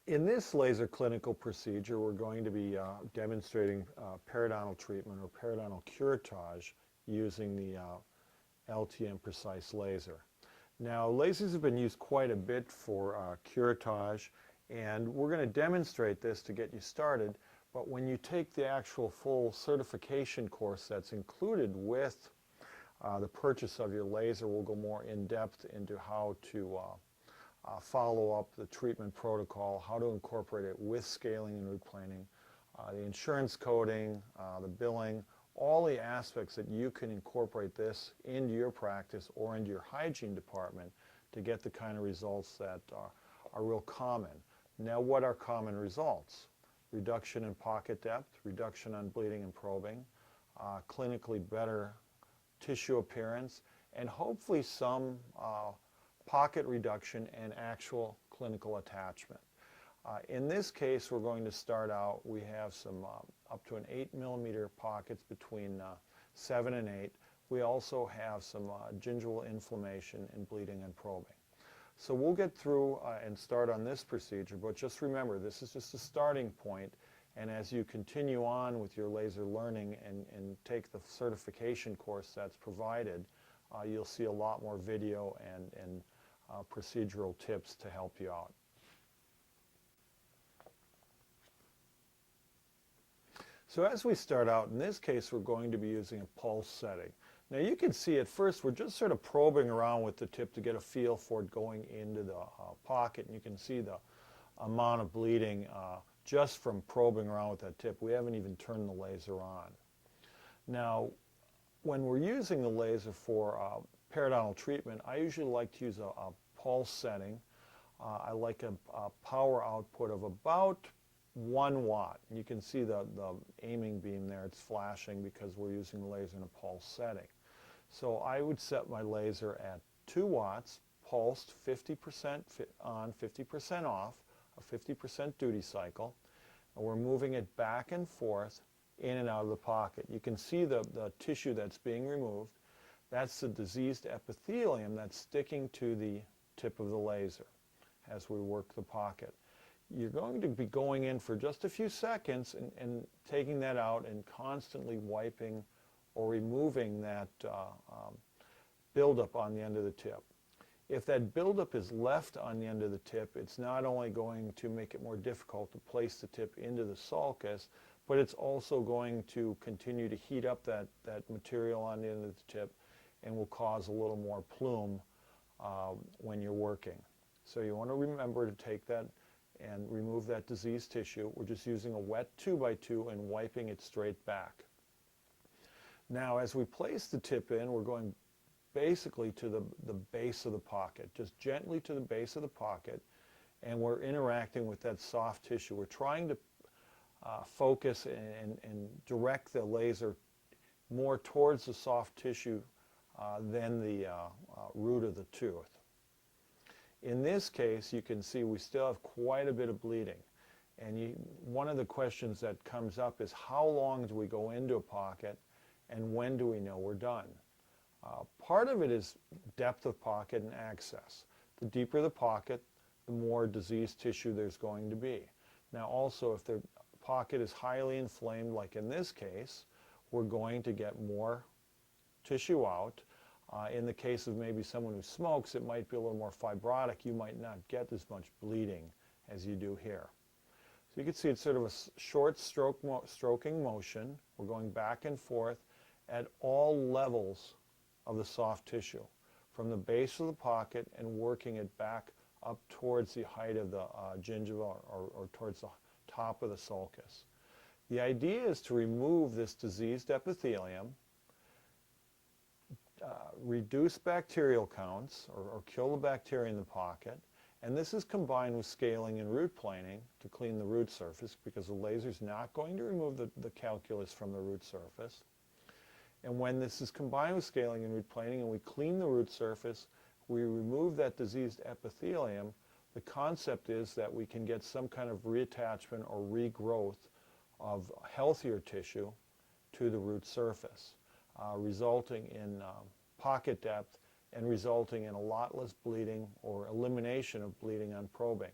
In this laser clinical procedure, we're going to be demonstrating periodontal treatment or periodontal curettage using the LTM Precise Laser. Now, lasers have been used quite a bit for curettage, and we're going to demonstrate this to get you started, but when you take the actual full certification course that's included with the purchase of your laser, we'll go more in depth into how to follow up the treatment protocol, how to incorporate it with scaling and root planing, the insurance coding, the billing, all the aspects that you can incorporate this into your practice or into your hygiene department to get the kind of results that are real common. Now, what are common results? Reduction in pocket depth, reduction on bleeding and probing, clinically better tissue appearance, and hopefully some pocket reduction and actual clinical attachment. In this case, we're going to start out, we have some up to an 8mm pockets between 7 and 8. We also have some gingival inflammation and bleeding and probing. So we'll get through and start on this procedure, but just remember, this is just a starting point, and as you continue on with your laser learning and take the certification course that's provided, you'll see a lot more video and procedural tips to help you out. So as we start out, in this case we're going to be using a pulse setting. Now you can see at first we're just sort of probing around with the tip to get a feel for it going into the pocket, and you can see the amount of bleeding just from probing around with that tip. We haven't even turned the laser on. Now when we're using the laser for periodontal treatment, I usually like to use a pulse setting. I like a power output of about 1 watt. And you can see the aiming beam there, it's flashing because we're using the laser in a pulse setting. So I would set my laser at 2 watts, pulsed 50% on, 50% off, a 50% duty cycle, and we're moving it back and forth in and out of the pocket. You can see the tissue that's being removed. That's the diseased epithelium that's sticking to the tip of the laser as we work the pocket. You're going to be going in for just a few seconds and taking that out and constantly wiping or removing that buildup on the end of the tip. If that buildup is left on the end of the tip, it's not only going to make it more difficult to place the tip into the sulcus, but it's also going to continue to heat up that material on the end of the tip and will cause a little more plume when you're working. So you want to remember to take that and remove that diseased tissue. We're just using a wet 2x2 and wiping it straight back. Now as we place the tip in, we're going basically to the base of the pocket, just gently to the base of the pocket, and we're interacting with that soft tissue. We're trying to focus and direct the laser more towards the soft tissue than the root of the tooth. In this case, you can see we still have quite a bit of bleeding. And one of the questions that comes up is how long do we go into a pocket and when do we know we're done? Part of it is depth of pocket and access. The deeper the pocket, the more diseased tissue there's going to be. Now also, if the pocket is highly inflamed, like in this case, we're going to get more tissue out. In the case of maybe someone who smokes, it might be a little more fibrotic. You might not get as much bleeding as you do here. So you can see it's sort of a short stroking motion. We're going back and forth at all levels of the soft tissue, from the base of the pocket and working it back up towards the height of the gingiva or towards the top of the sulcus. The idea is to remove this diseased epithelium, reduce bacterial counts or kill the bacteria in the pocket, and this is combined with scaling and root planing to clean the root surface, because the laser is not going to remove the calculus from the root surface. And when this is combined with scaling and root planing and we clean the root surface, we remove that diseased epithelium, the concept is that we can get some kind of reattachment or regrowth of healthier tissue to the root surface, resulting in pocket depth and resulting in a lot less bleeding or elimination of bleeding on probing.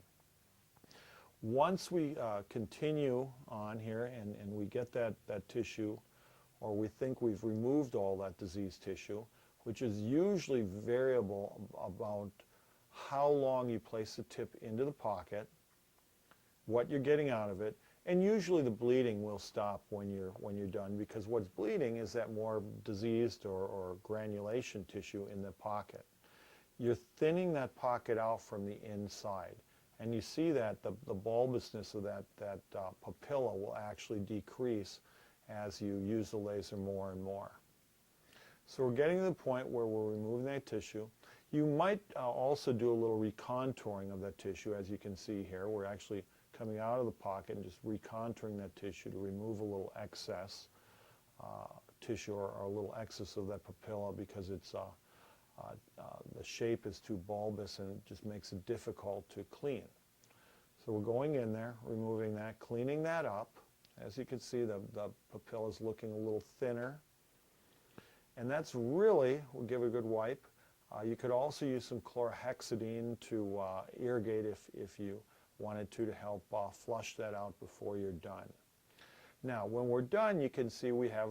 Once we continue on here and we get that tissue, or we think we've removed all that diseased tissue, which is usually variable about how long you place the tip into the pocket, what you're getting out of it, and usually the bleeding will stop when you're done, because what's bleeding is that more diseased or granulation tissue in the pocket. You're thinning that pocket out from the inside, and you see that the bulbousness of that papilla will actually decrease as you use the laser more and more. So we're getting to the point where we're removing that tissue. You might also do a little recontouring of that tissue. As you can see here, we're actually coming out of the pocket and just recontouring that tissue to remove a little excess tissue or a little excess of that papilla, because it's the shape is too bulbous and it just makes it difficult to clean. So we're going in there, removing that, cleaning that up. As you can see, the papilla is looking a little thinner. And that's really, we'll give it a good wipe. You could also use some chlorhexidine to irrigate if you wanted to help flush that out before you're done. Now, when we're done, you can see we have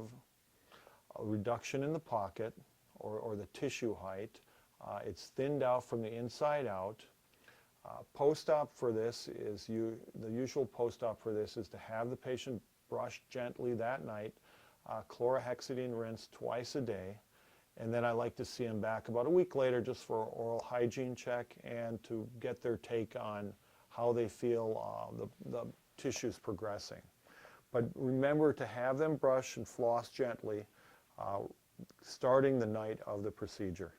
a reduction in the pocket, or the tissue height. It's thinned out from the inside out. Post-op for this is, the usual post-op for this is to have the patient brush gently that night, chlorhexidine rinse twice a day, and then I like to see them back about a week later just for an oral hygiene check and to get their take on how they feel the tissue's progressing. But remember to have them brush and floss gently starting the night of the procedure.